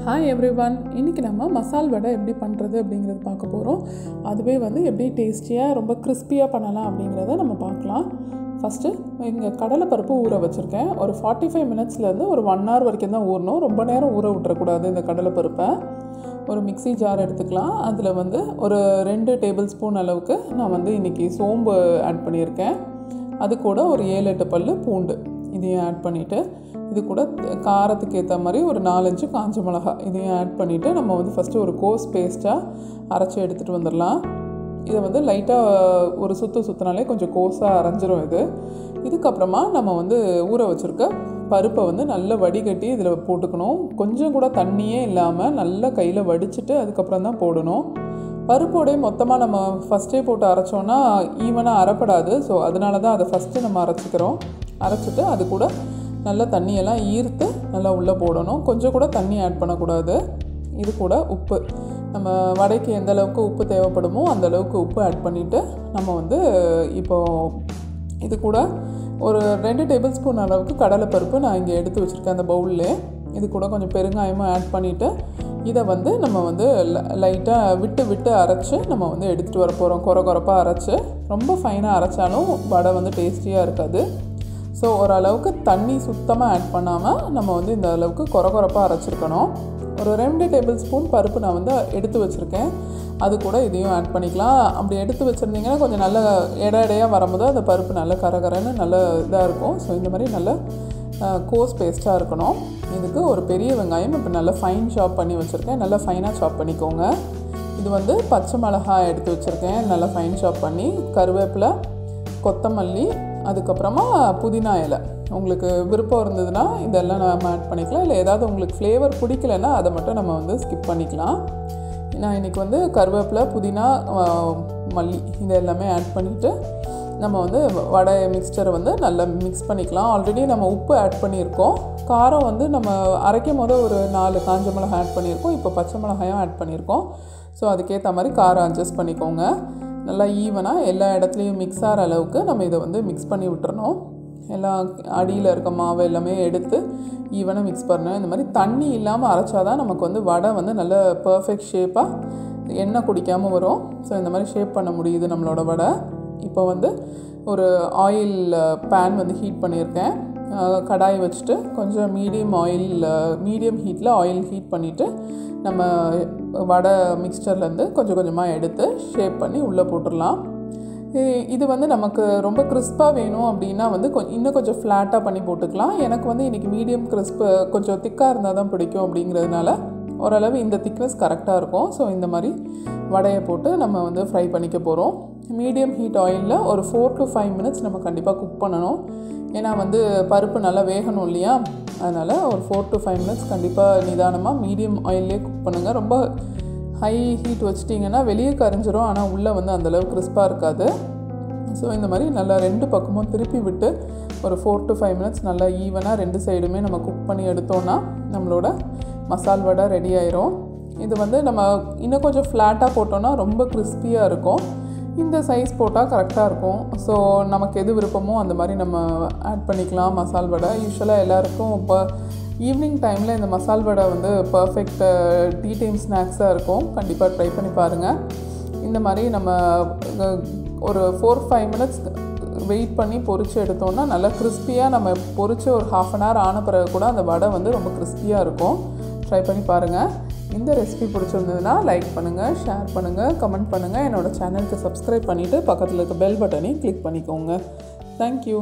Hi everyone, இன்னைக்கு நம்ம மசால் வடை எப்படி பண்றது அப்படிங்கறது பார்க்க போறோம். அதுவே வந்து எப்படி டேஸ்டியா ரொம்ப கிறிஸ்பியா பண்ணலாம் அப்படிங்கறத நம்ம பார்க்கலாம். ஃபர்ஸ்ட் இங்க கடலை பருப்பு ஊற வச்சிருக்கேன். ஒரு 45 மினிட்ஸ்ல இருந்து ஒரு 1 hour வரைக்கும் தான் ஊறணும். ரொம்ப நேரம் ஊற விட்டுற கூடாது இந்த கடலை பருப்பை. ஒரு மிக்ஸி ஜார் எடுத்துக்கலாம். அதுல வந்து ஒரு 2 டேபிள் ஸ்பூன் அளவுக்கு நான் வந்து இன்னைக்கு சோம்பு ஆட் பண்ணியிருக்கேன். அது கூட ஒரு 7-8 பல்லு பூண்டு இதையும் ஆட் பண்ணிட்டு இது கூட காரத்துக்கு ஏற்ற மாதிரி ஒரு 4-5 காஞ்ச மிளகாய் இதையும் ஆட் பண்ணிவிட்டு நம்ம வந்து ஃபஸ்ட்டு ஒரு கோஸ் பேஸ்ட்டாக அரைச்சி எடுத்துகிட்டு வந்துடலாம். இதை வந்து லைட்டாக ஒரு சுற்றினாலே கொஞ்சம் கோஸாக அரைஞ்சிரும். இதுக்கப்புறமா நம்ம வந்து ஊற வச்சுருக்க பருப்பை வந்து நல்லா வடிகட்டி இதில் போட்டுக்கணும். கொஞ்சம் கூட தண்ணியே இல்லாமல் நல்லா கையில் வடிச்சிட்டு அதுக்கப்புறம் தான் போடணும். பருப்போடைய மொத்தமாக நம்ம ஃபஸ்ட்டே போட்டு அரைச்சோன்னா ஈவனாக அரைப்படாது. ஸோ அதனால தான் அதை ஃபஸ்ட்டு நம்ம அரைச்சிட்டு அது கூட நல்லா தண்ணியெல்லாம் ஈர்த்து நல்லா உள்ளே போடணும். கொஞ்சம் கூட தண்ணி ஆட் பண்ணக்கூடாது. இது கூட உப்பு, நம்ம வடைக்கு எந்த அளவுக்கு உப்பு தேவைப்படுமோ அந்த அளவுக்கு உப்பு ஆட் பண்ணிவிட்டு நம்ம வந்து இப்போது இது கூட ஒரு 2 டேபிள் ஸ்பூன் அளவுக்கு கடலைப்பருப்பு நான் இங்கே எடுத்து வச்சுருக்கேன் அந்த பவுல்லே. இது கூட கொஞ்சம் பெருங்காயமும் ஆட் பண்ணிவிட்டு இதை வந்து நம்ம வந்து லைட்டாக விட்டு அரைச்சி நம்ம வந்து எடுத்துகிட்டு வர போகிறோம். கொரப்பாக அரைச்சி, ரொம்ப ஃபைனாக அரைச்சாலும் வடை வந்து டேஸ்டியாக இருக்காது. ஸோ ஓரளவுக்கு தண்ணி சுத்தமாக ஆட் பண்ணாமல் நம்ம வந்து இந்த அளவுக்கு கொரப்பாக அரைச்சிருக்கணும். ஒரு 2 டேபிள் ஸ்பூன் பருப்பு நான் வந்து எடுத்து வச்சுருக்கேன். அது கூட இதையும் ஆட் பண்ணிக்கலாம். அப்படி எடுத்து வச்சுருந்தீங்கன்னா கொஞ்சம் நல்ல எடையாக வரும்போது அந்த பருப்பு நல்ல கரகரன்னு நல்ல இதாக இருக்கும். ஸோ இந்த மாதிரி நல்ல கோஸ் பேஸ்ட்டாக இருக்கணும். இதுக்கு ஒரு பெரிய வெங்காயம் இப்போ நல்லா ஃபைன் சாப் பண்ணி வச்சுருக்கேன். நல்லா ஃபைனாக சாப் பண்ணிக்கோங்க. இது வந்து பச்சை மிளகாய் எடுத்து வச்சுருக்கேன் நல்லா ஃபைன் சாப் பண்ணி, கருவேப்பிலை, கொத்தமல்லி, அதுக்கப்புறமா புதினா இலை. உங்களுக்கு விருப்பம் இருந்ததுன்னா இதெல்லாம் நம்ம ஆட் பண்ணிக்கலாம். இல்லை ஏதாவது உங்களுக்கு ஃப்ளேவர் பிடிக்கலைன்னா அதை மட்டும் நம்ம வந்து ஸ்கிப் பண்ணிக்கலாம். நான் இன்றைக்கி வந்து கருவேப்பிலை, புதினா, மல்லி இது எல்லாமே ஆட் பண்ணிவிட்டு நம்ம வந்து வடை மிக்ஸ்சரை வந்து நல்லா மிக்ஸ் பண்ணிக்கலாம். ஆல்ரெடி நம்ம உப்பு ஆட் பண்ணியிருக்கோம். காரம் வந்து நம்ம அரைக்கும் போது ஒரு 4 காஞ்ச மிளகாய் ஆட் பண்ணியிருக்கோம். இப்போ பச்சை மிளகாயும் ஆட் பண்ணியிருக்கோம். ஸோ அதுக்கேற்ற மாதிரி காரம் அட்ஜஸ்ட் பண்ணிக்கோங்க. நல்லா ஈவனாக எல்லா இடத்துலையும் மிக்ஸ் ஆகிற அளவுக்கு நம்ம இதை வந்து மிக்ஸ் பண்ணி விட்டுறணும். எல்லாம் அடியில் இருக்க மாவு எல்லாமே எடுத்து ஈவனாக மிக்ஸ் பண்ணணும். இந்த மாதிரி தண்ணி இல்லாமல் அரைச்சாதான் நமக்கு வந்து வடை வந்து நல்ல பர்ஃபெக்ட் ஷேப்பாக எண்ணெய் குடிக்காமல் வரும். ஸோ இந்த மாதிரி ஷேப் பண்ண முடியுது நம்மளோட வடை. இப்போ வந்து ஒரு ஆயில் பேன் வந்து ஹீட் பண்ணியிருக்கேன். கடாய் வச்சுட்டு கொஞ்சம் மீடியம் ஹீட்டில் ஆயில் ஹீட் பண்ணிவிட்டு நம்ம வடை மிக்ஸ்சர்லேருந்து கொஞ்சம் கொஞ்சமாக எடுத்து ஷேப் பண்ணி உள்ளே போட்டுடலாம். இது வந்து நமக்கு ரொம்ப கிறிஸ்பாக வேணும் அப்படின்னா வந்து இன்னும் கொஞ்சம் ஃப்ளாட்டாக பண்ணி போட்டுக்கலாம். எனக்கு வந்து இன்றைக்கி மீடியம் கிறிஸ்பு கொஞ்சம் திக்காக இருந்தால் தான் பிடிக்கும். அப்படிங்கிறதுனால ஓரளவு இந்த திக்னஸ் கரெக்டாக இருக்கும். ஸோ இந்த மாதிரி வடையை போட்டு நம்ம வந்து ஃப்ரை பண்ணிக்க போகிறோம். மீடியம் ஹீட் ஆயிலில் ஒரு 4 to 5 மினிட்ஸ் நம்ம கண்டிப்பாக குக் பண்ணணும். ஏன்னா வந்து பருப்பு நல்லா வேகணும் இல்லையா, அதனால் ஒரு 4 to 5 மினிட்ஸ் கண்டிப்பாக நிதானமாக மீடியம் ஆயிலே குக் பண்ணுங்கள். ரொம்ப ஹை ஹீட் வச்சிட்டிங்கன்னா வெளியே கரைஞ்சிரும், ஆனால் உள்ளே வந்து அந்தளவுக்கு கிறிஸ்பாக இருக்காது. ஸோ இந்த மாதிரி நல்லா 2 பக்கமும் திருப்பி விட்டு ஒரு 4 to 5 மினிட்ஸ் நல்லா ஈவனாக 2 சைடுமே நம்ம குக் பண்ணி எடுத்தோன்னா நம்மளோட மசால் வடை ரெடி ஆயிரும். இது வந்து நம்ம இன்னும் கொஞ்சம் ஃப்ளாட்டாக போட்டோன்னா ரொம்ப கிறிஸ்பியாக இருக்கும். இந்த சைஸ் போட்டால் கரெக்டாக இருக்கும். ஸோ நமக்கு எது விருப்பமோ அந்த மாதிரி நம்ம ஆட் பண்ணிக்கலாம் மசால் வடை. யூஸ்வலாக எல்லாேருக்கும் இப்போ ஈவினிங் டைமில் இந்த மசால் வடை வந்து பர்ஃபெக்ட் டீ டைம் ஸ்நாக்ஸாக இருக்கும். கண்டிப்பாக ட்ரை பண்ணி பாருங்கள். இந்த மாதிரி நம்ம ஒரு 4-5 மினிட்ஸ் வெயிட் பண்ணி பொரித்து எடுத்தோன்னா நல்லா கிறிஸ்பியாக நம்ம பொரித்து ஒரு 1/2 hour ஆன பிறகு கூட அந்த வடை வந்து ரொம்ப கிறிஸ்பியாக இருக்கும். ட்ரை பண்ணி பாருங்கள். இந்த ரெசிபி பிடிச்சிருந்ததுன்னா லைக் பண்ணுங்கள், ஷேர் பண்ணுங்கள், கமெண்ட் பண்ணுங்கள். என்னோடய சேனலுக்கு சப்ஸ்கிரைப் பண்ணிவிட்டு பக்கத்தில் இருக்க பெல் பட்டனையும் கிளிக் பண்ணிக்கோங்க. தேங்க்யூ.